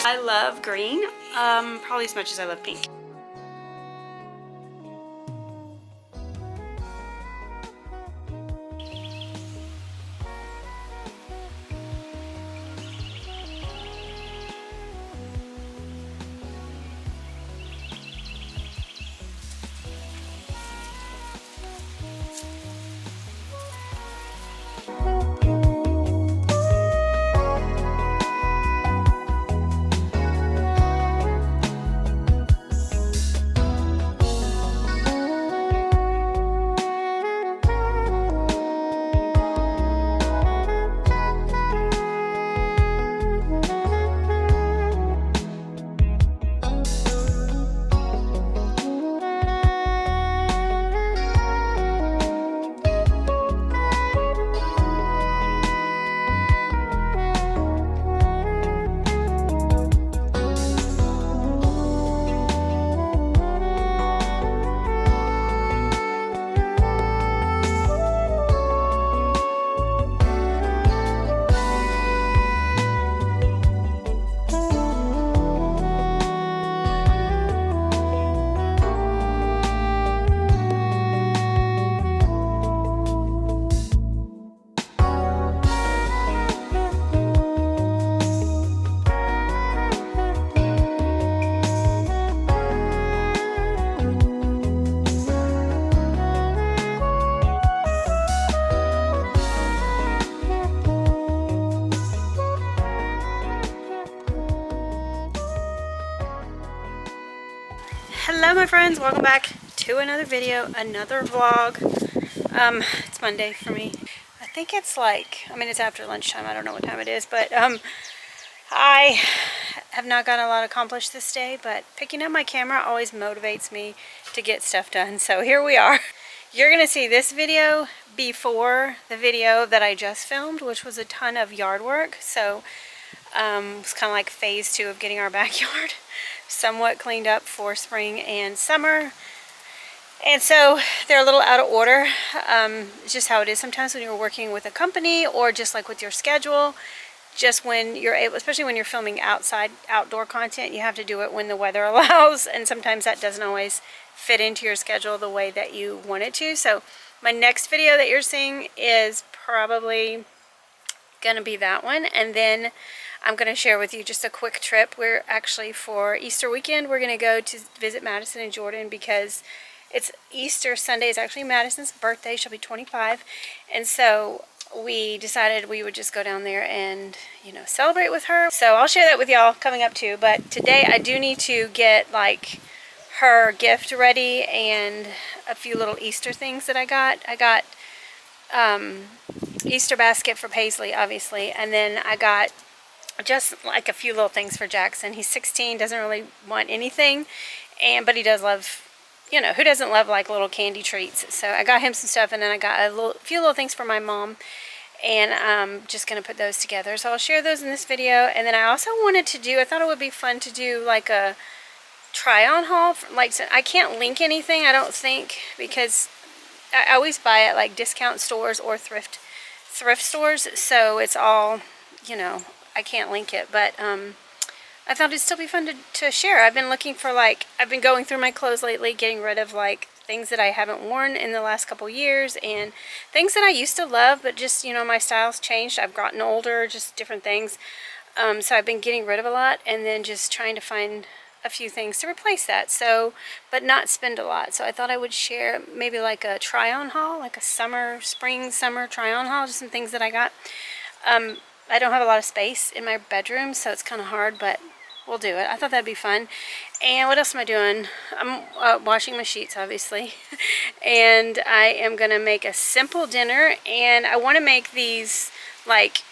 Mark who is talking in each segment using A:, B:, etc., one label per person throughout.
A: I love green, probably as much as I love pink. Hello my friends, welcome back to another video, another vlog. It's Monday for me. I think it's like, it's after lunchtime, I don't know what time it is, but I have not gotten a lot accomplished this day, but picking up my camera always motivates me to get stuff done. So here we are. You're gonna see this video before the video that I just filmed, which was a ton of yard work. So it's kind of like phase 2 of getting our backyard somewhat cleaned up for spring and summer. And so they're a little out of order. It's just how it is sometimes when you're working with a company or just like with your schedule. Just when you're able, especially when you're filming outdoor content, you have to do it when the weather allows. And sometimes that doesn't always fit into your schedule the way that you want it to. So my next video that you're seeing is probably going to be that one. And then I'm going to share with you just a quick trip. We're actually, for Easter weekend, we're going to go to visit Madison and Jordan because it's Easter Sunday. It's actually Madison's birthday. She'll be 25. And so we decided we would just go down there and, celebrate with her. So I'll share that with y'all coming up too. But today I do need to get like her gift ready and a few little Easter things that I got. I got Easter basket for Paisley, obviously. And then I got just like a few little things for Jackson. He's 16, doesn't really want anything, but he does love, who doesn't love like little candy treats. So I got him some stuff, and then I got a few little things for my mom, and I'm just gonna put those together. So I'll share those in this video. And then I also wanted to do, I thought it would be fun to do like a try-on haul. I can't link anything, I don't think, because I always buy at like discount stores or thrift stores, so it's all, I can't link it, but I thought it'd still be fun to share. I've been looking for I've been going through my clothes lately, getting rid of like things that I haven't worn in the last couple years, and things that I used to love, but just, my style's changed. I've gotten older, just different things. So I've been getting rid of a lot, and then just trying to find a few things to replace that, so, but not spend a lot. So I thought I would share maybe like a try-on haul, like a spring summer try-on haul, just some things that I got. I don't have a lot of space in my bedroom, so it's kind of hard, but we'll do it. I thought that'd be fun. And what else am I doing? I'm washing my sheets, obviously. And I am going to make a simple dinner, and I want to make these like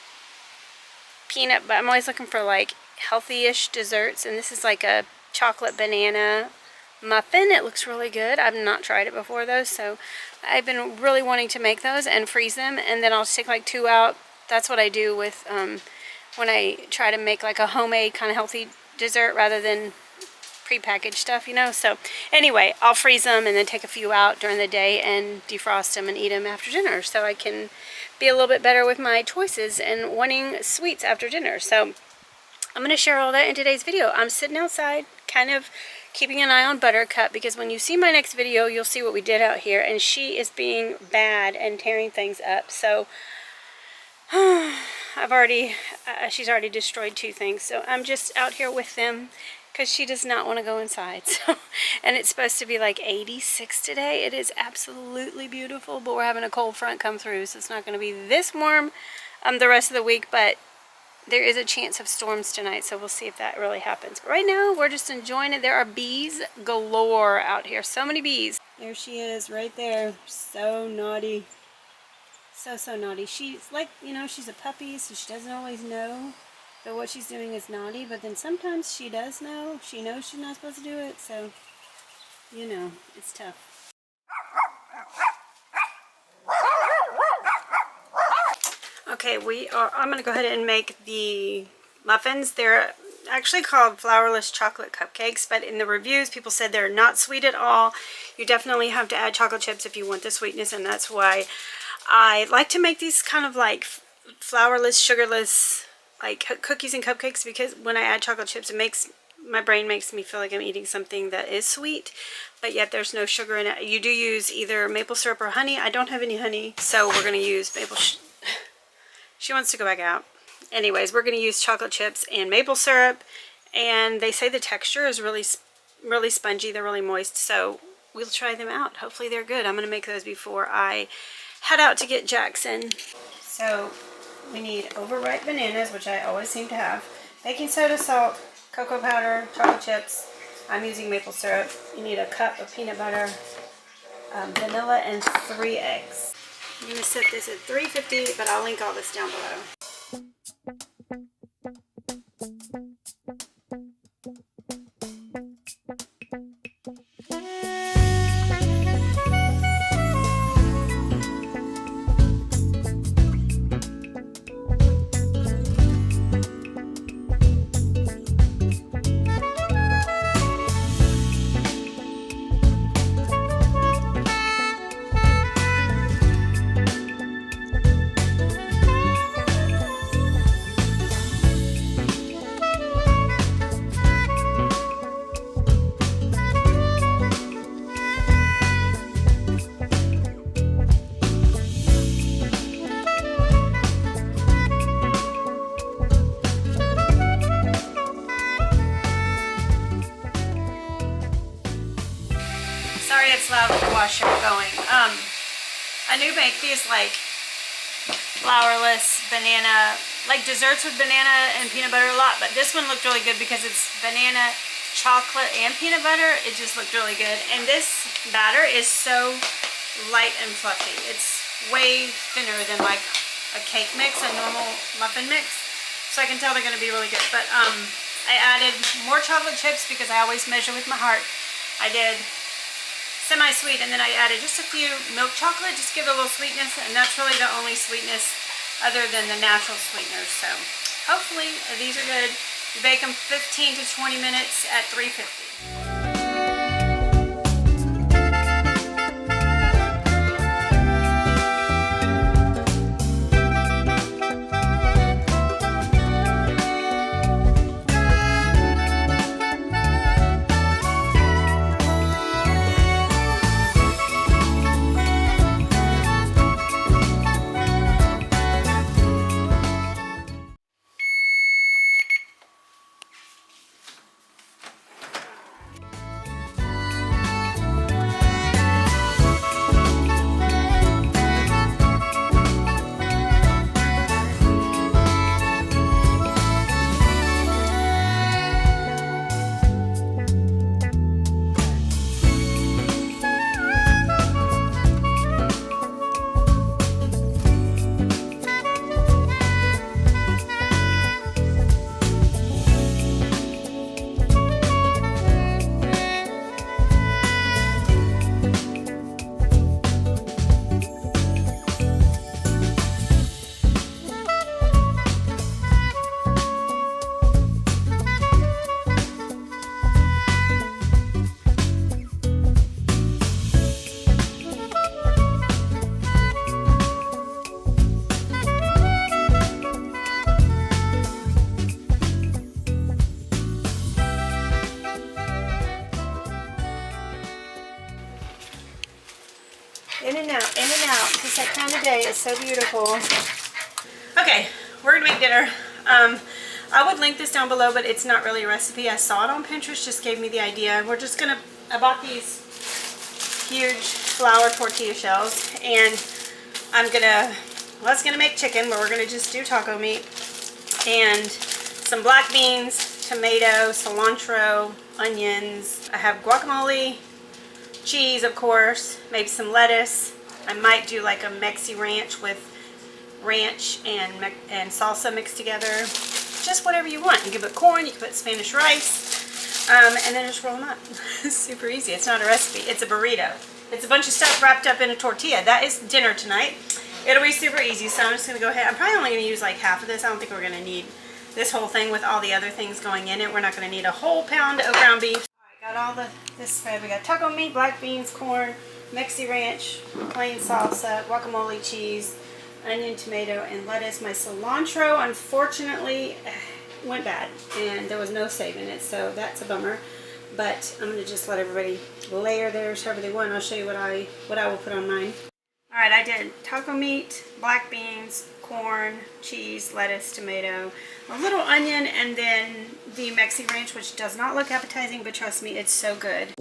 A: peanut, but I'm always looking for like healthy-ish desserts, and this is like a chocolate banana muffin. It looks really good. I've not tried it before though, so I've been really wanting to make those and freeze them, and then I'll just take like 2 out. That's what I do with when I try to make like a homemade kind of healthy dessert rather than prepackaged stuff, So anyway, I'll freeze them and then take a few out during the day and defrost them and eat them after dinner, so I can be a little bit better with my choices and wanting sweets after dinner. So I'm going to share all that in today's video. I'm sitting outside, kind of keeping an eye on Buttercup, because when you see my next video, you'll see what we did out here, and she is being bad and tearing things up. So she's already destroyed 2 things, so I'm just out here with them because she does not want to go inside. So, and it's supposed to be like 86 today. It is absolutely beautiful, but we're having a cold front come through, so it's not going to be this warm the rest of the week, but there is a chance of storms tonight, so we'll see if that really happens. But right now, we're just enjoying it. There are bees galore out here. So many bees. There she is right there. So naughty. So naughty. She's like, you know, she's a puppy, so she doesn't always know that what she's doing is naughty, but then sometimes she does know. She knows she's not supposed to do it, so, you know, it's tough. Okay, I'm going to go ahead and make the muffins. They're actually called flourless chocolate cupcakes, but in the reviews, people said they're not sweet at all. You definitely have to add chocolate chips if you want the sweetness, and that's why I like to make these kind of like flourless, sugarless, like cookies and cupcakes, because when I add chocolate chips, my brain makes me feel like I'm eating something that is sweet, but yet there's no sugar in it. You do use either maple syrup or honey. I don't have any honey, so we're going to use maple. She wants to go back out. Anyways, we're going to use chocolate chips and maple syrup, and they say the texture is really spongy. They're really moist, so we'll try them out. Hopefully they're good. I'm going to make those before I head out to get Jackson. So we need overripe bananas, which I always seem to have, baking soda, salt, cocoa powder, chocolate chips. I'm using maple syrup. You need a cup of peanut butter, vanilla, and 3 eggs. I'm going to set this at 350, but I'll link all this down below. Sorry it's loud with the washer going. I do make these like flourless banana, like desserts with banana and peanut butter a lot, but this one looked really good because it's banana, chocolate, and peanut butter. It just looked really good. And this batter is so light and fluffy. It's way thinner than like a cake mix, a normal muffin mix. So I can tell they're going to be really good. But I added more chocolate chips because I always measure with my heart. I did semi-sweet, and then I added just a few milk chocolate, just to give it a little sweetness, and that's really the only sweetness other than the natural sweeteners. So hopefully these are good. You bake them 15 to 20 minutes at 350. day is so beautiful. Okay, we're gonna make dinner. I would link this down below, but it's not really a recipe. I saw it on Pinterest, just gave me the idea. We're just gonna, I bought these huge flour tortilla shells, and let's gonna make chicken, but we're gonna just do taco meat, and some black beans, tomato, cilantro, onions. I have guacamole, cheese, of course, maybe some lettuce. I might do like a Mexi ranch with ranch and salsa mixed together. Just whatever you want. You can put corn, you can put Spanish rice, and then just roll them up. It's super easy. It's not a recipe. It's a burrito. It's a bunch of stuff wrapped up in a tortilla. That is dinner tonight. It'll be super easy, so I'm just going to go ahead. I'm probably only going to use like half of this. I don't think we're going to need this whole thing with all the other things going in it. We're not going to need a whole pound of ground beef. All right, got all this spread. We got taco meat, black beans, corn, Mexi ranch, plain salsa, guacamole, cheese, onion, tomato, and lettuce. My cilantro, unfortunately, went bad, and there was no saving it, so that's a bummer. But I'm going to just let everybody layer theirs however they want. I'll show you what I will put on mine. Alright, I did taco meat, black beans, corn, cheese, lettuce, tomato, a little onion, and then the Mexi ranch, which does not look appetizing, but trust me, it's so good.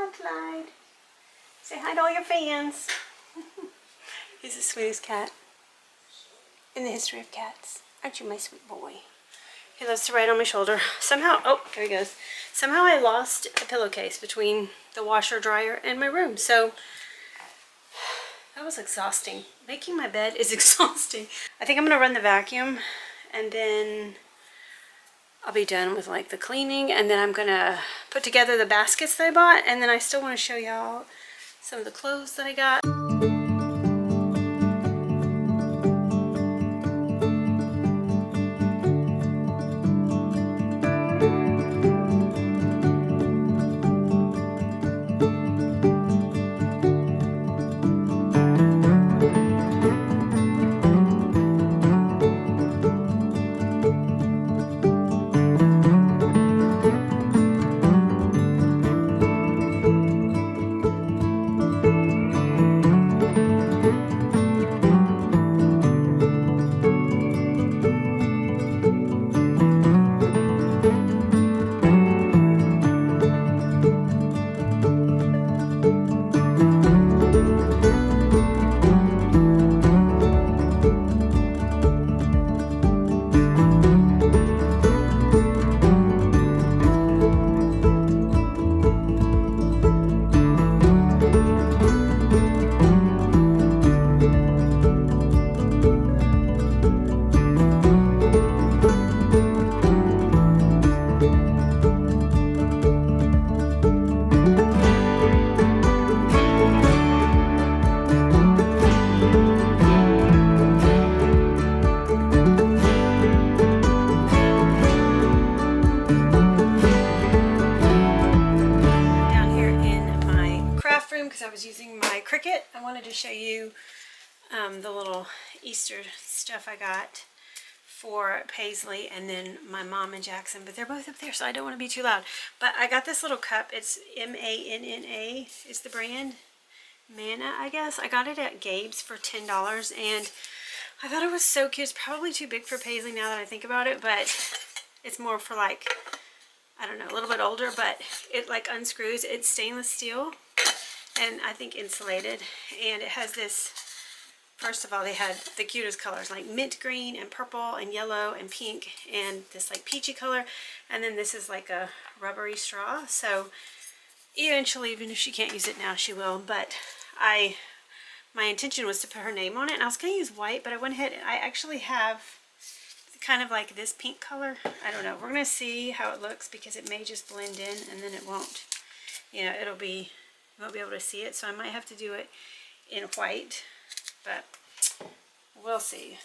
A: Hi, Clyde. Say hi to all your fans. He's the sweetest cat in the history of cats. Aren't you my sweet boy? He loves to ride on my shoulder. Somehow, oh, there he goes. Somehow I lost a pillowcase between the washer, dryer, and my room. So that was exhausting. Making my bed is exhausting. I think I'm gonna run the vacuum and then I'll be done with like the cleaning, and then I'm gonna put together the baskets that I bought, and then I still want to show y'all some of the clothes that I got. Because I was using my Cricut, I wanted to show you the little Easter stuff I got for Paisley and then my mom and Jackson, but they're both up there, so I don't want to be too loud. But I got this little cup. It's MANNA is the brand. Manna, I guess. I got it at Gabe's for $10, and I thought it was so cute. It's probably too big for Paisley now that I think about it, but it's more for like, I don't know, a little bit older, but it like unscrews. It's stainless steel and I think insulated, and it has this, first of all, they had the cutest colors like mint green and purple and yellow and pink and this like peachy color, and then this is like a rubbery straw. So eventually, even if she can't use it now, she will, but my intention was to put her name on it, and I was going to use white, but I went ahead and I actually have kind of like this pink color. I don't know, we're going to see how it looks, because it may just blend in and then it won't, you know, you won't be able to see it, so I might have to do it in white, but we'll see.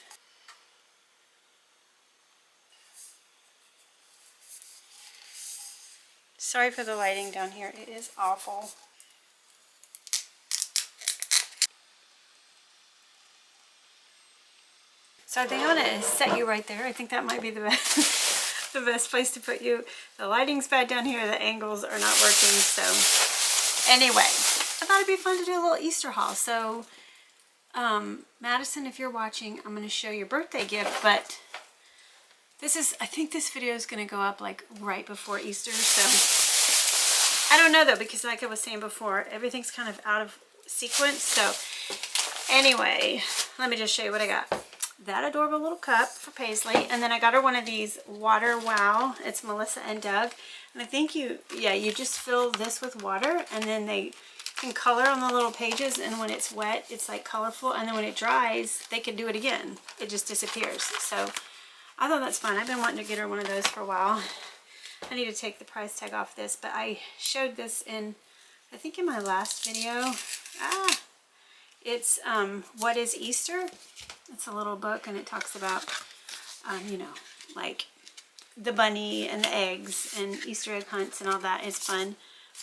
A: Sorry for the lighting down here, it is awful. So I think I'm going to set you right there. I think that might be the best, the best place to put you. The lighting's bad down here, the angles are not working, so anyway, I thought it'd be fun to do a little Easter haul. So, Madison, if you're watching, I'm going to show your birthday gift, but this is, I think this video is going to go up like right before Easter, so I don't know though, because like I was saying before, everything's kind of out of sequence. So anyway, let me just show you what I got. That adorable little cup for Paisley, and then I got her one of these Water Wow. It's Melissa and Doug, and I think you just fill this with water, and then they can color on the little pages, and when it's wet it's like colorful, and then when it dries they can do it again. It just disappears. So I thought that's fun. I've been wanting to get her one of those for a while. I need to take the price tag off this, but I showed this in, I think in my last video. It's What is Easter? It's a little book, and it talks about you know, like the bunny and the eggs and Easter egg hunts and all that. Is fun,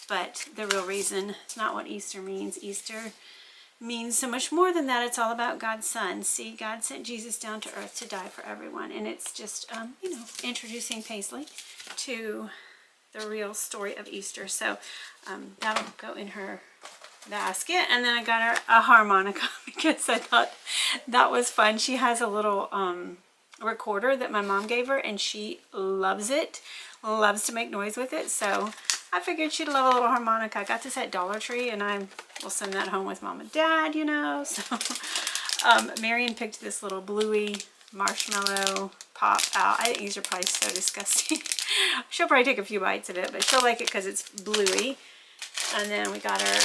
A: but the real reason, it's not what Easter means. Easter means so much more than that. It's all about God's Son. See, God sent Jesus down to earth to die for everyone, and it's just you know, introducing Paisley to the real story of Easter. So that'll go in her basket. And then I got her a harmonica because I thought that was fun. She has a little recorder that my mom gave her, and she loves it, loves to make noise with it. So I figured she'd love a little harmonica. I got this at Dollar Tree, and I will send that home with Mom and Dad, you know. So Marion picked this little bluey marshmallow pop out. These are probably so disgusting. She'll probably take a few bites of it, but she'll like it because it's bluey. And then we got her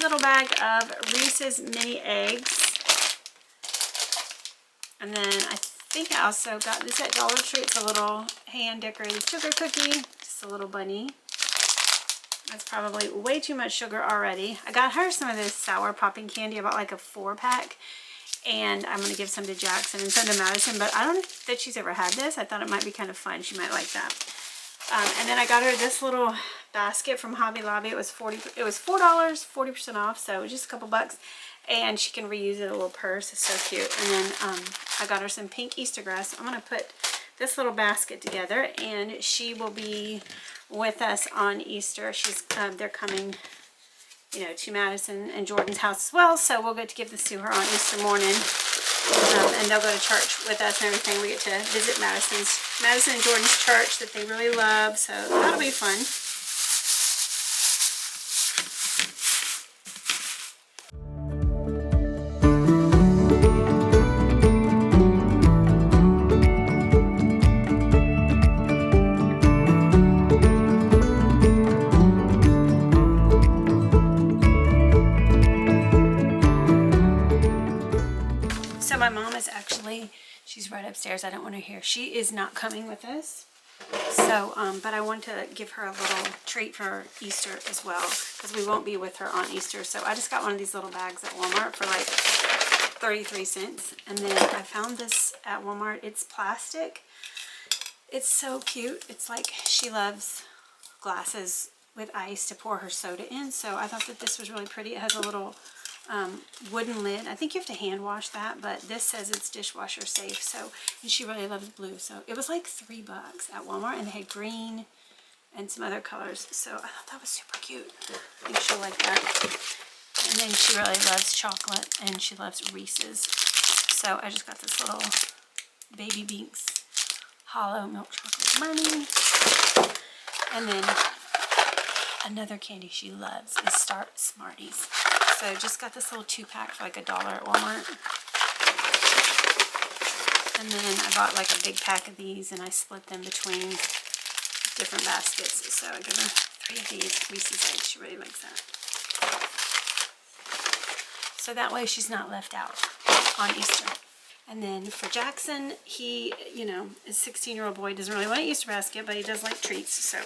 A: little bag of Reese's mini eggs. And then I think I also got this at Dollar Tree. It's a little hand decorated sugar cookie, just a little bunny. That's probably way too much sugar already. I got her some of this sour popping candy. I bought like a 4-pack. And I'm going to give some to Jackson and some to Madison. But I don't know that she's ever had this. I thought it might be kind of fun. She might like that. And then I got her this little basket from Hobby Lobby. It was $4, 40% off. So just a couple bucks. And she can reuse it, a little purse. It's so cute. And then I got her some pink Easter grass. I'm going to put this little basket together. And she will be with us on Easter. They're coming, you know, to Madison and Jordan's house as well. So we'll get to give this to her on Easter morning. And they'll go to church with us and everything. We get to visit Madison and Jordan's church that they really love. So that'll be fun. My mom is actually, she's right upstairs. I don't want to hear. She is not coming with us. So, but I want to give her a little treat for Easter as well, because we won't be with her on Easter. So I just got one of these little bags at Walmart for like 33 cents. And then I found this at Walmart. It's plastic. It's so cute. It's like she loves glasses with ice to pour her soda in. So I thought that this was really pretty. It has a little wooden lid. I think you have to hand wash that, but this says it's dishwasher safe. So, and she really loves blue. So it was like $3 at Walmart, and they had green and some other colors. So I thought that was super cute. I think she'll like that. And then she really loves chocolate, and she loves Reese's. So I just got this little Baby Binks hollow milk chocolate bunny. And then another candy she loves is Smarties. So just got this little 2-pack for like $1 at Walmart. And then I bought like a big pack of these, and I split them between different baskets. So I give her 3 of these Reese's eggs. She really likes that. So that way she's not left out on Easter. And then for Jackson, he, you know, is a 16-year-old boy, doesn't really want an Easter basket, but he does like treats. So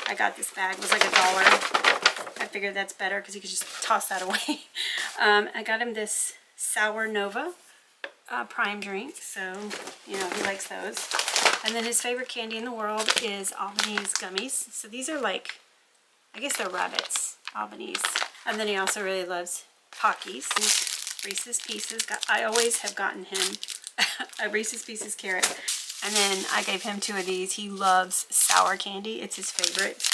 A: I got this bag. It was like $1. I figured that's better because he could just toss that away. I got him this Sour Nova prime drink. So, you know, he likes those. And then his favorite candy in the world is Albanese gummies. So these are like, I guess they're rabbits, Albanese. And then he also really loves Pockies. Reese's Pieces. I always have gotten him a Reese's Pieces carrot. And then I gave him 2 of these. He loves sour candy. It's his favorite.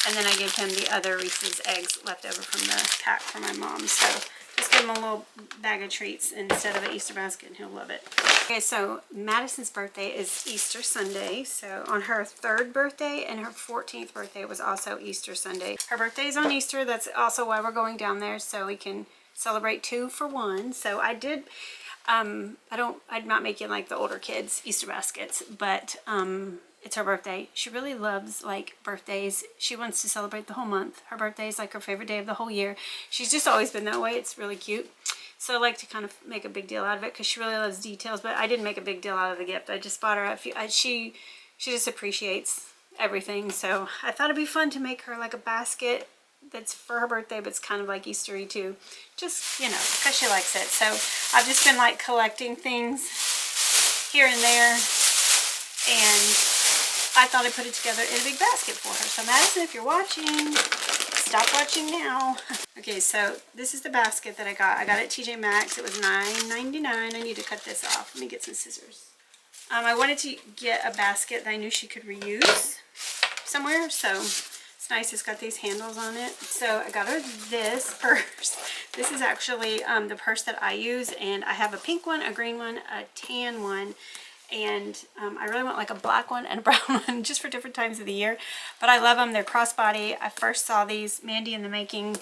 A: And then I gave him the other Reese's eggs left over from the pack for my mom. So just give him a little bag of treats instead of an Easter basket, and he'll love it. Okay, so Madison's birthday is Easter Sunday. So on her 3rd birthday and her 14th birthday was also Easter Sunday. Her birthday is on Easter. That's also why we're going down there, so we can celebrate 2 for 1. So I did, I'm not making like the older kids Easter baskets, but it's her birthday. She really loves like birthdays. She wants to celebrate the whole month. Her birthday is like her favorite day of the whole year. She's just always been that way. It's really cute. So I like to kind of make a big deal out of it because she really loves details, but I didn't make a big deal out of the gift. I just bought her a few. She just appreciates everything. So I thought it'd be fun to make her like a basket that's for her birthday, but it's kind of like Eastery too. Just, you know, because she likes it. So I've just been like collecting things here and there, and I thought I'd put it together in a big basket for her. So Madison, if you're watching, stop watching now. Okay, so this is the basket that I got. I got it at TJ Maxx. It was $9.99. I need to cut this off. Let me get some scissors. I wanted to get a basket that I knew she could reuse somewhere, so it's nice. It's got these handles on it. So I got her this purse. This is actually the purse that I use, and I have a pink one, a green one, a tan one, and I really want like a black one and a brown one just for different times of the year. But I love them. They're crossbody. I first saw these, Mandy in the Making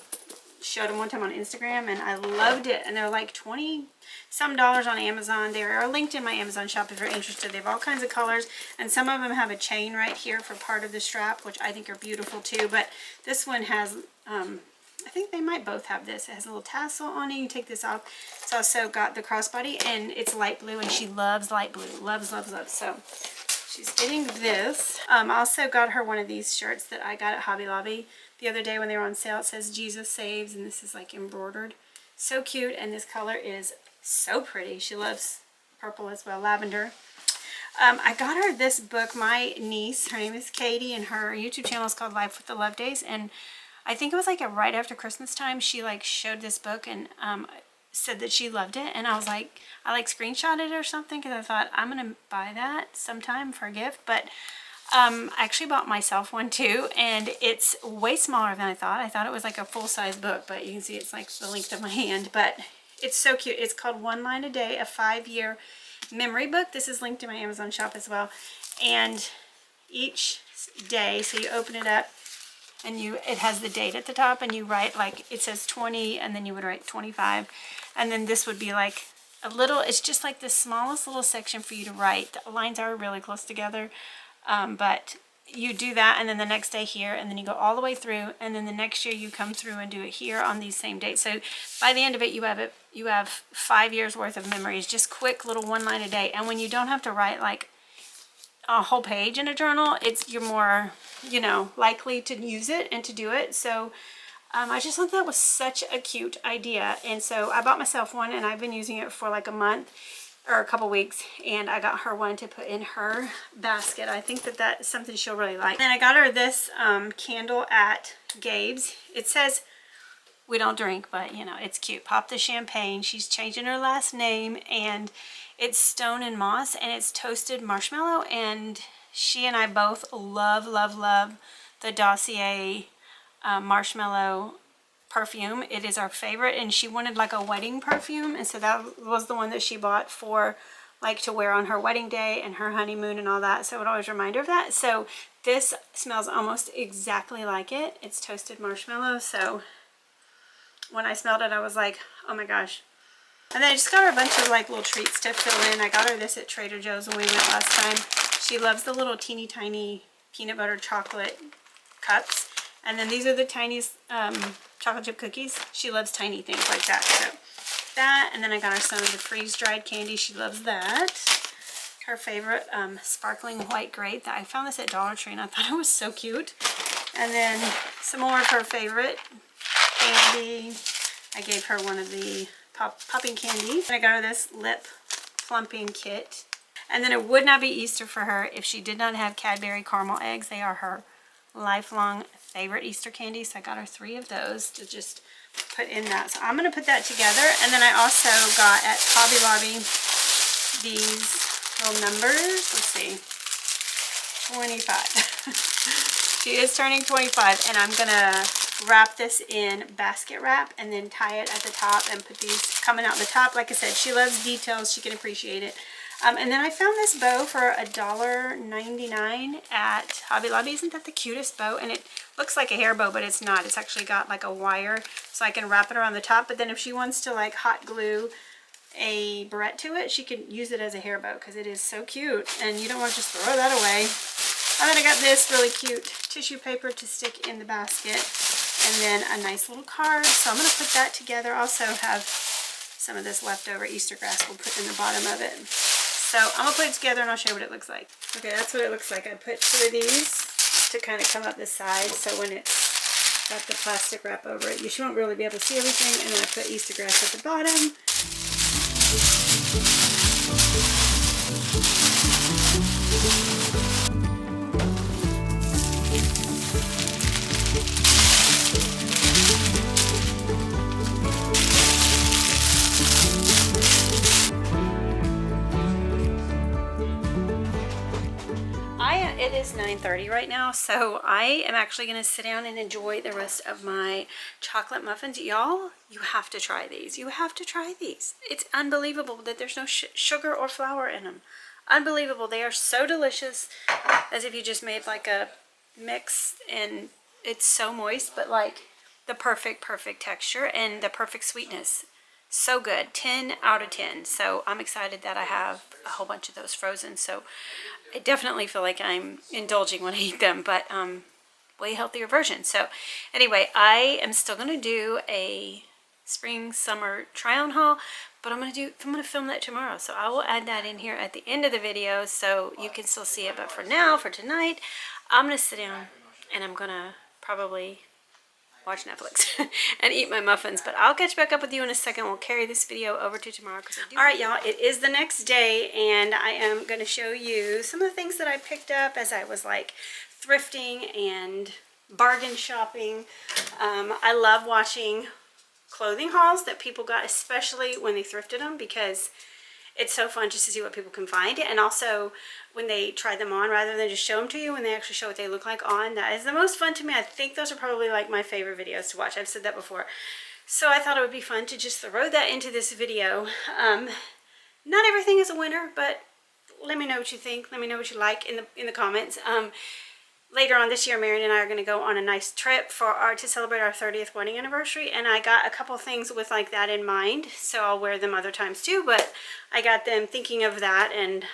A: showed them one time on Instagram, and I loved it. And they're like 20 some dollars on Amazon. They are linked in my Amazon shop if you're interested. They have all kinds of colors, and some of them have a chain right here for part of the strap, which I think are beautiful too. But this one has I think they might both have this. It has a little tassel on it. You take this off. It's also got the crossbody, and it's light blue, and she loves light blue. Loves, loves, loves. So she's getting this. I also got her one of these shirts that I got at Hobby Lobby the other day when they were on sale. It says Jesus Saves, and this is like embroidered. So cute, and this color is so pretty. She loves purple as well, lavender. I got her this book. My niece, her name is Katie, and her YouTube channel is called Life with the Love Days, and I think it was like right after Christmas time, she like showed this book and said that she loved it. And I was like, I like screenshotted it or something because I thought I'm going to buy that sometime for a gift. But I actually bought myself one too, and it's way smaller than I thought. I thought it was like a full-size book, but you can see it's like the length of my hand. But it's so cute. It's called One Line a Day, a 5-year memory book. This is linked in my Amazon shop as well. And each day, so you open it up, and it has the date at the top, and you write, like, it says 20, and then you would write 25, and then this would be like a little, it's just like the smallest little section for you to write. The lines are really close together, but you do that, and then the next day here, and then you go all the way through, and then the next year you come through and do it here on these same dates. So by the end of it, you have 5 years worth of memories, just quick little 1 line a day. And when you don't have to write like a whole page in a journal, you're more, you know, likely to use it and to do it. So I just thought that was such a cute idea, and so I bought myself one, and I've been using it for like a month or a couple weeks, and I got her one to put in her basket. I think that that's something she'll really like. Then I got her this candle at Gabe's. It says we don't drink, but you know, it's cute. Pop the champagne. She's changing her last name, and it's stone and moss, and it's toasted marshmallow, and she and I both love, love, love the Dossier marshmallow perfume. It is our favorite, and she wanted like a wedding perfume, and so that was the one that she bought for like to wear on her wedding day and her honeymoon and all that, so it would always remind her of that. So this smells almost exactly like it. It's toasted marshmallow, so when I smelled it, I was like, oh my gosh. And then I just got her a bunch of like little treats to fill in. I got her this at Trader Joe's when we went last time. She loves the little teeny tiny peanut butter chocolate cups. And then these are the tiniest chocolate chip cookies. She loves tiny things like that. So that, and then I got her some of the freeze-dried candy. She loves that. Her favorite sparkling white grape. I found this at Dollar Tree, and I thought it was so cute. And then some more of her favorite candy. I gave her one of the popping candy. And I got her this lip plumping kit. And then it would not be Easter for her if she did not have Cadbury caramel eggs. They are her lifelong favorite Easter candy, so I got her 3 of those to just put in that. So I'm going to put that together. And then I also got at Hobby Lobby these little numbers. Let's see, 25. She is turning 25, and I'm going to wrap this in basket wrap and then tie it at the top and put these coming out the top. Like I said, she loves details. She can appreciate it. And then I found this bow for $1.99 at Hobby Lobby. Isn't that the cutest bow? And it looks like a hair bow, but it's not. It's actually got like a wire, so I can wrap it around the top. But then if she wants to like hot glue a barrette to it, she can use it as a hair bow because it is so cute. And you don't want to just throw that away. And then I got this really cute tissue paper to stick in the basket. And then a nice little card. So I'm going to put that together. Also have some of this leftover Easter grass we'll put in the bottom of it. So I'm going to put it together, and I'll show you what it looks like. Okay, that's what it looks like. I put 2 of these to kind of come up the side, so when it's got the plastic wrap over it, you won't really be able to see everything. And then I put Easter grass at the bottom. It is 9:30 right now, so I am actually going to sit down and enjoy the rest of my chocolate muffins. Y'all, you have to try these. You have to try these. It's unbelievable that there's no sugar or flour in them. unbelievable. They are so delicious, as if you just made like a mix, and it's so moist, but like the perfect texture and the perfect sweetness. So good. 10 out of 10. So I'm excited that I have a whole bunch of those frozen. So I definitely feel like I'm indulging when I eat them, but way healthier version. So anyway, I am still going to do a spring summer try on haul, but I'm going to film that tomorrow. So I will add that in here at the end of the video so you can still see it. But for now, for tonight, I'm going to sit down and I'm going to probably watch Netflix and eat my muffins. But I'll catch back up with you in a second. We'll carry this video over to tomorrow. Alright, y'all, it is the next day, and I am going to show you some of the things that I picked up as I was like thrifting and bargain shopping. I love watching clothing hauls that people got, especially when they thrifted them, because it's so fun just to see what people can find. And also when they try them on, rather than just show them to you, when they actually show what they look like on, that is the most fun to me. I think those are probably like my favorite videos to watch. I've said that before. So I thought it would be fun to just throw that into this video. Not everything is a winner, but let me know what you think. Let me know what you like in the comments. Later on this year, Marion and I are going to go on a nice trip to celebrate our 30th wedding anniversary, and I got a couple things with like that in mind, so I'll wear them other times too, but I got them thinking of that. And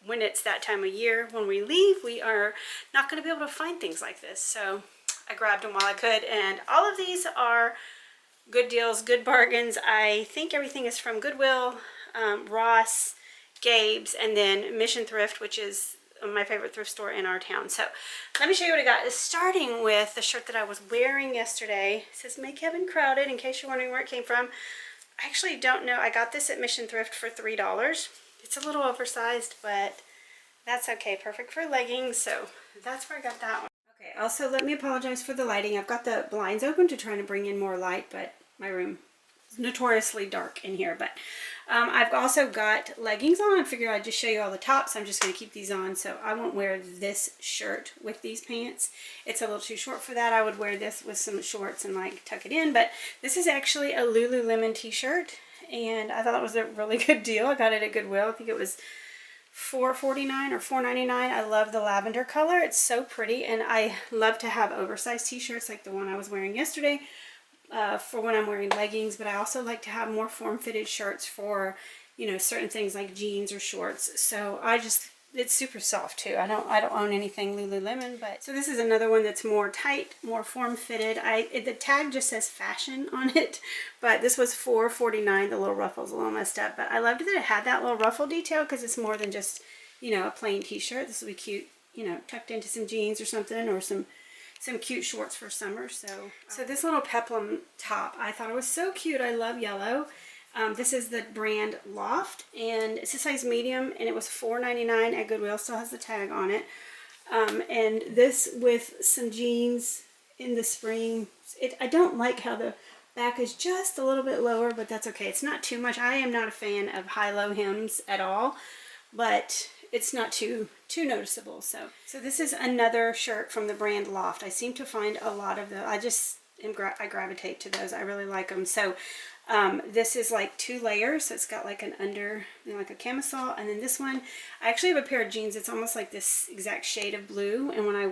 A: when it's that time of year, when we leave, we are not going to be able to find things like this, so I grabbed them while I could. And all of these are good deals, good bargains. I think everything is from Goodwill, Ross, Gabe's, and then Mission Thrift, which is my favorite thrift store in our town. So let me show you what I got. Starting with the shirt that I was wearing yesterday. It says Make Heaven Crowded, in case you're wondering where it came from. I actually don't know. I got this at Mission Thrift for $3. It's a little oversized, but that's okay. Perfect for leggings. So that's where I got that one. Okay, also let me apologize for the lighting. I've got the blinds open to try to bring in more light, but my room is notoriously dark in here. But I've also got leggings on. I figured I'd just show you all the tops. I'm just going to keep these on, so I won't wear this shirt with these pants. It's a little too short for that. I would wear this with some shorts and like tuck it in, but this is actually a Lululemon t-shirt, and I thought it was a really good deal. I got it at Goodwill. I think it was $4.49 or $4.99. I love the lavender color. It's so pretty, and I love to have oversized t-shirts like the one I was wearing yesterday. For when I'm wearing leggings, but I also like to have more form-fitted shirts for, you know, certain things like jeans or shorts. So it's super soft too. I don't own anything Lululemon, but so this is another one that's more tight, more form-fitted. The tag just says fashion on it, but this was $4.49. The little ruffle's a little messed up, but I loved that it had that little ruffle detail because it's more than just, you know, a plain t-shirt. This will be cute, you know, tucked into some jeans or something, or some cute shorts for summer. So this little peplum top, I thought it was so cute. I love yellow. This is the brand Loft, and it's a size medium, and it was $4.99 at Goodwill. Still has the tag on it. And this with some jeans in the spring. I don't like how the back is just a little bit lower, but that's okay. It's not too much. I am not a fan of high-low hems at all, but it's not too noticeable. So this is another shirt from the brand Loft. I seem to find a lot of the, I gravitate to those. I really like them. So this is like 2 layers. So it's got like an under, you know, like a camisole, and then this one, I actually have a pair of jeans. It's almost like this exact shade of blue, and when I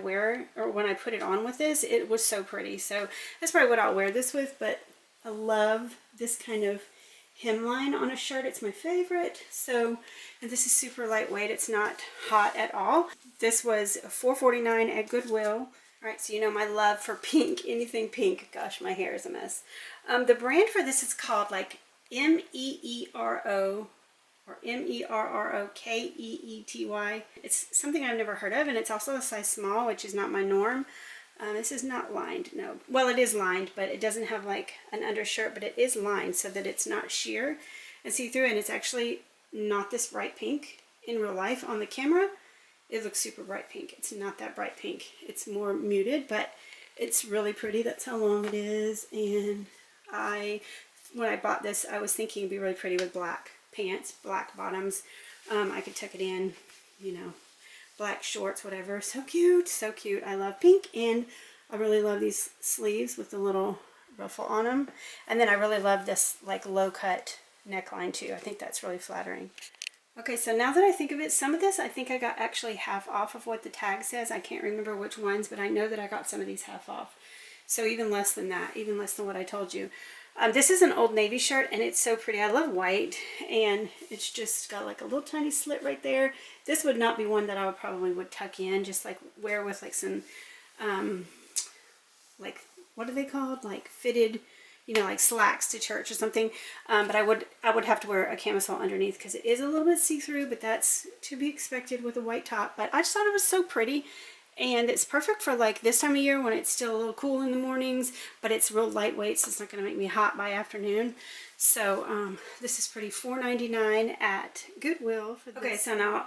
A: put it on with this, it was so pretty. So that's probably what I'll wear this with, but I love this kind of hemline on a shirt. It's my favorite. So, and this is super lightweight. It's not hot at all. This was $4.49 at Goodwill. All right, so you know my love for pink, anything pink. Gosh, my hair is a mess. The brand for this is called like M-E-E-R-O or M-E-R-R-O-K-E-E-T-Y. It's something I've never heard of, and it's also a size small, which is not my norm. This is not lined, no. Well, it is lined, but it doesn't have like an undershirt, but it is lined so that it's not sheer and see-through, and it's actually not this bright pink in real life. On the camera, it looks super bright pink. It's not that bright pink. It's more muted, but it's really pretty. That's how long it is, and when I bought this, I was thinking it'd be really pretty with black pants, black bottoms. I could tuck it in, you know, black shorts, whatever. So cute, so cute. I love pink, and I really love these sleeves with the little ruffle on them. And then I really love this like low cut neckline too. I think that's really flattering. Okay, so now that I think of it, some of this I think I got actually half off of what the tag says. I can't remember which ones, but I know that I got some of these half off. So even less than that, even less than what I told you. This is an Old Navy shirt, and it's so pretty. I love white, and it's just got like a little tiny slit right there. This would not be one that I would probably tuck in, just like wear with like some, like, what are they called? Like fitted, you know, like slacks to church or something. But I would have to wear a camisole underneath because it is a little bit see-through, but that's to be expected with a white top. But I just thought it was so pretty. And it's perfect for like this time of year when it's still a little cool in the mornings, but it's real lightweight, so it's not going to make me hot by afternoon. So this is pretty. $4.99 at Goodwill. For this. Okay, so now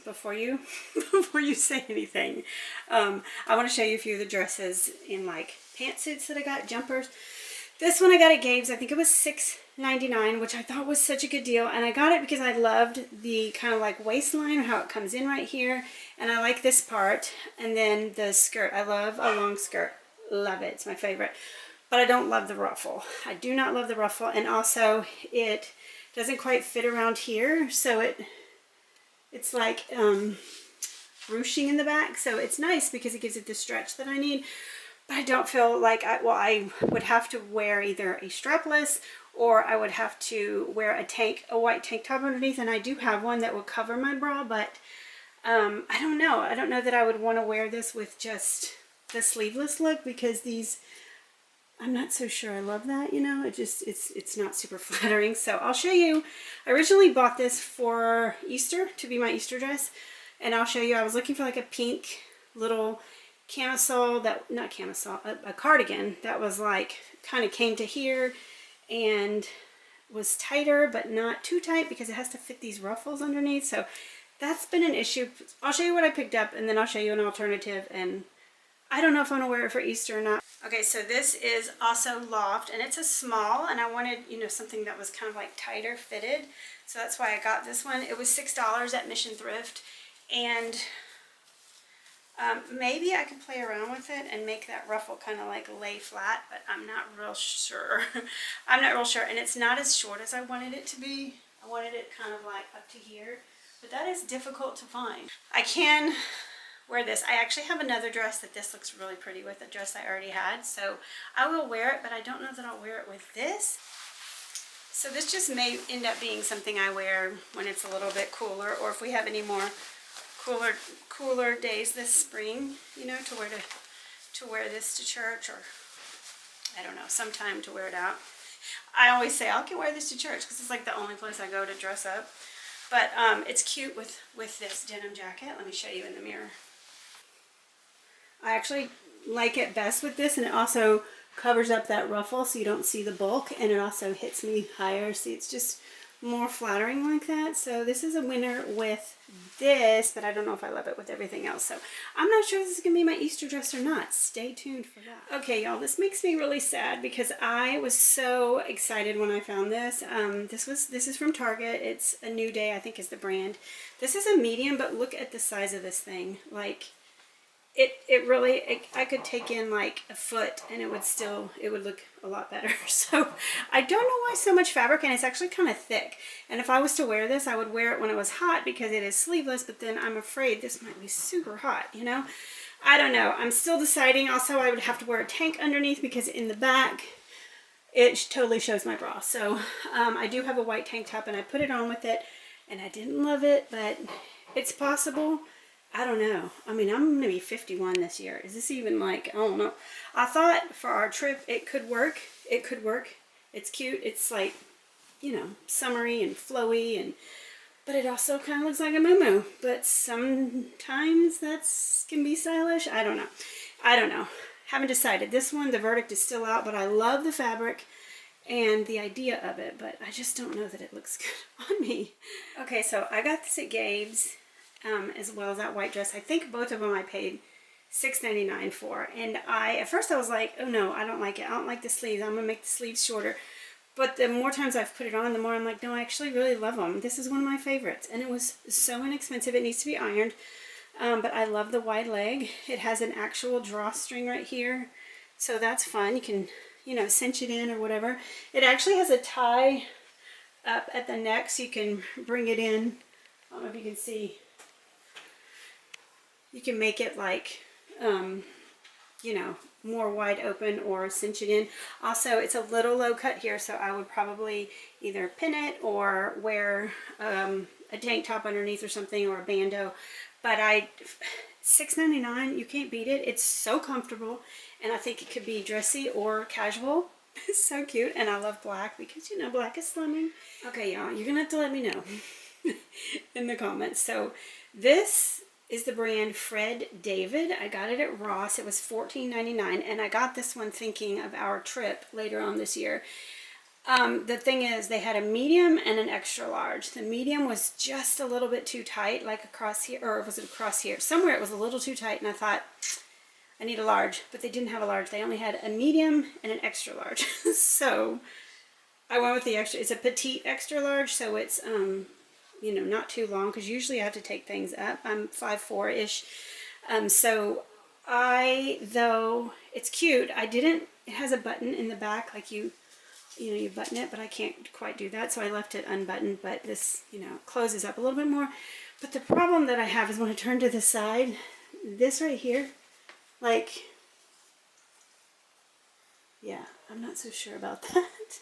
A: before you say anything, I want to show you a few of the dresses in like pantsuits that I got, jumpers. This one I got at Gabe's. I think it was $6.99, which I thought was such a good deal. And I got it because I loved the kind of like waistline, how it comes in right here. And I like this part. And then the skirt. I love a long skirt. Love it. It's my favorite. But I don't love the ruffle. I do not love the ruffle. And also it doesn't quite fit around here. So it's like ruching in the back. So it's nice because it gives it the stretch that I need. But I don't feel like I would have to wear either a strapless or I would have to wear a white tank top underneath. And I do have one that will cover my bra, but I don't know. I don't know that I would want to wear this with just the sleeveless look because these, I'm not so sure I love that, you know. It's not super flattering. So I'll show you. I originally bought this for Easter to be my Easter dress. And I'll show you. I was looking for like a pink little camisole, not camisole, a cardigan that was like kind of came to here and was tighter but not too tight because it has to fit these ruffles underneath. So that's been an issue. I'll show you what I picked up and then I'll show you an alternative, and I don't know if I'm gonna wear it for Easter or not. Okay, so this is also loft and it's a small, and I wanted, you know, something that was kind of like tighter fitted, so that's why I got this one. It was $6 at Mission Thrift, and maybe I could play around with it and make that ruffle kind of like lay flat, but I'm not real sure. I'm not real sure, and it's not as short as I wanted it to be. I wanted it kind of like up to here, but that is difficult to find. I can wear this. I actually have another dress that this looks really pretty with, a dress I already had, so I will wear it, but I don't know that I'll wear it with this. So this just may end up being something I wear when it's a little bit cooler, or if we have any more cooler days this spring, you know, to wear this to church, or I don't know, sometime to wear it out. I always say I can wear this to church because it's like the only place I go to dress up. But it's cute with this denim jacket. Let me show you in the mirror. I actually like it best with this, and it also covers up that ruffle so you don't see the bulk, and it also hits me higher. See, it's just more flattering like that. So this is a winner with this, but I don't know if I love it with everything else. So I'm not sure this is gonna be my Easter dress or not. Stay tuned for that. Okay, y'all, this makes me really sad because I was so excited when I found this. This is from Target. It's A New Day, I think is the brand. This is a medium, but look at the size of this thing. Like, it really, I could take in like a foot and it would look a lot better. So I don't know why so much fabric, and it's actually kind of thick. And if I was to wear this, I would wear it when it was hot because it is sleeveless, but then I'm afraid this might be super hot, you know? I don't know. I'm still deciding. Also, I would have to wear a tank underneath because in the back, it totally shows my bra. So I do have a white tank top and I put it on with it and I didn't love it, but it's possible. I don't know. I mean, I'm going to be 51 this year. Is this even like, I don't know. I thought for our trip it could work. It could work. It's cute. It's like, you know, summery and flowy, but it also kind of looks like a muumuu. But sometimes that's can be stylish. I don't know. I don't know. Haven't decided. This one, the verdict is still out, but I love the fabric and the idea of it, but I just don't know that it looks good on me. Okay, so I got this at Gabe's. As well as that white dress. I think both of them I paid $6.99 for. And at first I was like, oh no, I don't like it. I don't like the sleeves. I'm going to make the sleeves shorter. But the more times I've put it on, the more I'm like, no, I actually really love them. This is one of my favorites. And it was so inexpensive. It needs to be ironed. But I love the wide leg. It has an actual drawstring right here. So that's fun. You can, you know, cinch it in or whatever. It actually has a tie up at the neck so you can bring it in I don't know if you can see. You can make it like, you know, more wide open or cinch it in. Also, it's a little low cut here, so I would probably either pin it or wear a tank top underneath or something, or a bandeau. But $6.99, you can't beat it. It's so comfortable, and I think it could be dressy or casual. It's so cute, and I love black because, you know, black is slimming. Okay, y'all, you're gonna have to let me know in the comments. So this is the brand Fred David. I got it at Ross. It was $14.99, and I got this one thinking of our trip later on this year. The thing is, they had a medium and an extra large. The medium was just a little bit too tight, like across here, or was it across here? Somewhere it was a little too tight, and I thought, I need a large, but they didn't have a large. They only had a medium and an extra large. So I went with the extra. It's a petite extra large, so it's, you know, not too long, because usually I have to take things up. I'm 5'4"-ish. So though it's cute, it has a button in the back, like you know, you button it, but I can't quite do that, so I left it unbuttoned. But this, you know, closes up a little bit more. But the problem that I have is when I turn to the side, this right here, like, yeah, I'm not so sure about that.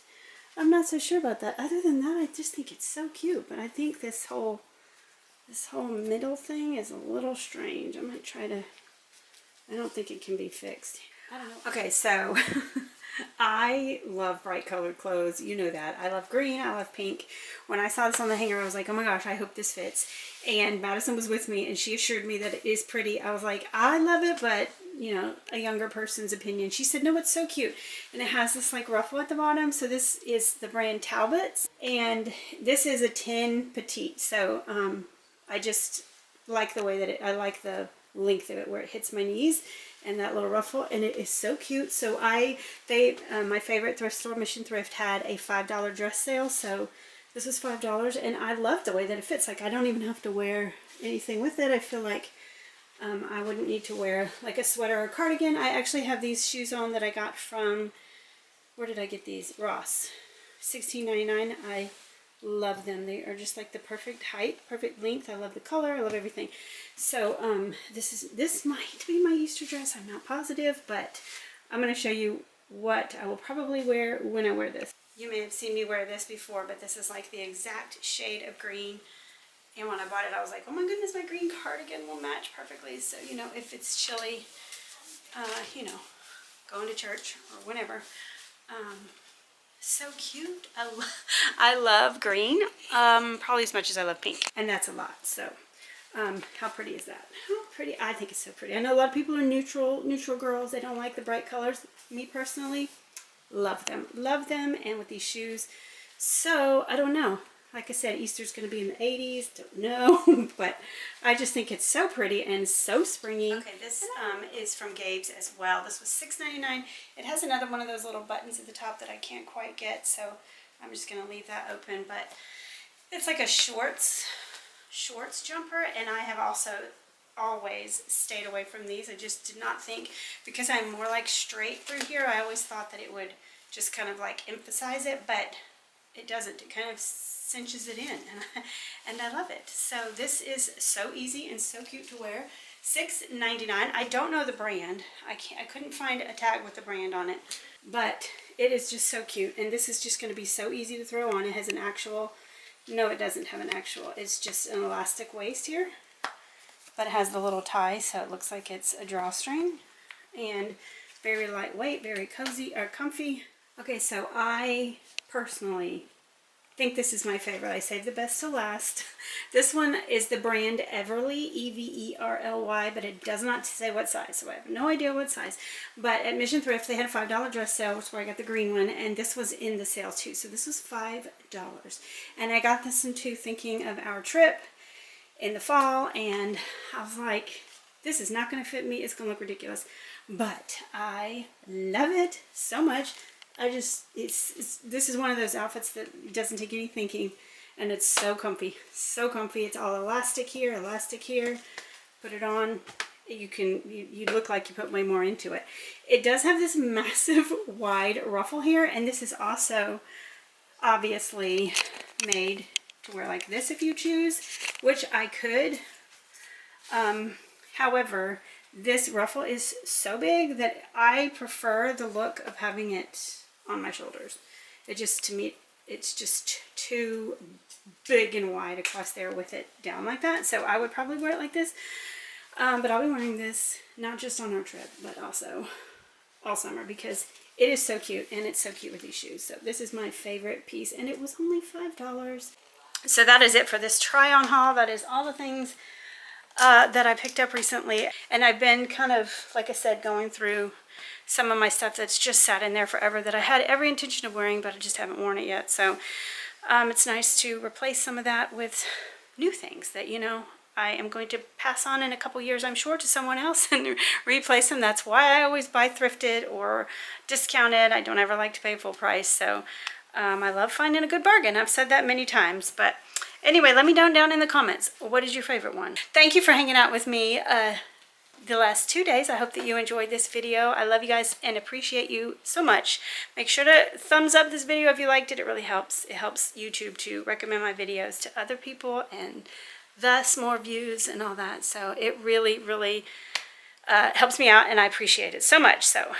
A: I'm not so sure about that. Other than that, I just think it's so cute. But I think this whole middle thing is a little strange. I might try to, I don't think it can be fixed. I don't know. Okay, so I love bright colored clothes. You know that. I love green. I love pink. When I saw this on the hanger, I was like, oh my gosh, I hope this fits. And Madison was with me, and she assured me that it is pretty. I was like, I love it, but, you know, a younger person's opinion. She said, no, it's so cute. And it has this like ruffle at the bottom. So this is the brand Talbot's, and this is a 10 petite. So I just like the way that I like the length of it, where it hits my knees, and that little ruffle, and it is so cute. So my favorite thrift store, Mission Thrift, had a $5 dress sale, so this was $5, and I love the way that it fits. Like, I don't even have to wear anything with it. I feel like I wouldn't need to wear like a sweater or a cardigan. I actually have these shoes on that I got from, where did I get these? Ross. $16.99. I love them. They are just like the perfect height, perfect length. I love the color. I love everything. So this might be my Easter dress. I'm not positive, but I'm going to show you what I will probably wear when I wear this. You may have seen me wear this before, but this is like the exact shade of green. And when I bought it, I was like, oh my goodness, my green cardigan will match perfectly. So, you know, if it's chilly, you know, going to church or whenever. So cute. I love green, probably as much as I love pink. And that's a lot. So, how pretty is that? How pretty. I think it's so pretty. I know a lot of people are neutral girls. They don't like the bright colors. Me personally, love them. Love them. And with these shoes. So, I don't know. Like I said, Easter's going to be in the 80s. Don't know. But I just think it's so pretty and so springy. Okay, this is from Gabe's as well. This was $6.99. It has another one of those little buttons at the top that I can't quite get. So I'm just going to leave that open. But it's like a shorts jumper. And I have also always stayed away from these. I just did not think, because I'm more like straight through here, I always thought that it would just kind of like emphasize it. But it doesn't. It kind of cinches it in, and I love it. So this is so easy and so cute to wear. $6.99. I don't know the brand. I couldn't find a tag with the brand on it, but it is just so cute. And this is just going to be so easy to throw on. It has an actual, no, it doesn't have an actual. It's just an elastic waist here, but it has the little tie, so it looks like it's a drawstring, and very lightweight, very cozy or comfy. Okay, so I personally think this is my favorite. I saved the best to last. This one is the brand Everly, E-V-E-R-L-Y, but it does not say what size, so I have no idea what size. But at Mission Thrift, they had a $5 dress sale, which is where I got the green one, and this was in the sale too. So this was $5. And I got this one too thinking of our trip in the fall, and I was like, this is not going to fit me. It's going to look ridiculous. But I love it so much. This is one of those outfits that doesn't take any thinking, and it's so comfy, so comfy. It's all elastic here, put it on, you look like you put way more into it. It does have this massive wide ruffle here, and this is also obviously made to wear like this if you choose, which I could. However, this ruffle is so big that I prefer the look of having it on my shoulders. It just, to me, it's just too big and wide across there with it down like that. So I would probably wear it like this. But I'll be wearing this not just on our trip, but also all summer because it is so cute, and it's so cute with these shoes. So this is my favorite piece, and it was only $5. So that is it for this try-on haul. That is all the things that I picked up recently. And I've been kind of, like I said, going through some of my stuff that's just sat in there forever that I had every intention of wearing, but I just haven't worn it yet. So it's nice to replace some of that with new things that, you know, I am going to pass on in a couple years, I'm sure, to someone else and replace them. That's why I always buy thrifted or discounted. I don't ever like to pay full price. So I love finding a good bargain. I've said that many times. But anyway, let me know down in the comments, what is your favorite one? Thank you for hanging out with me the last 2 days. I hope that you enjoyed this video. I love you guys and appreciate you so much. Make sure to thumbs up this video if you liked it. It really helps. It helps YouTube to recommend my videos to other people and thus more views and all that. So it really, really helps me out, and I appreciate it so much. So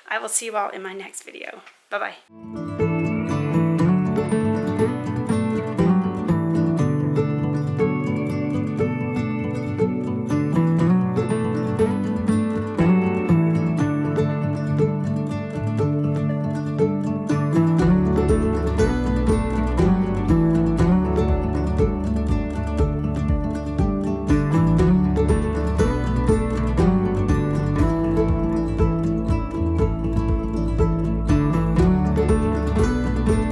A: I will see you all in my next video. Bye-bye.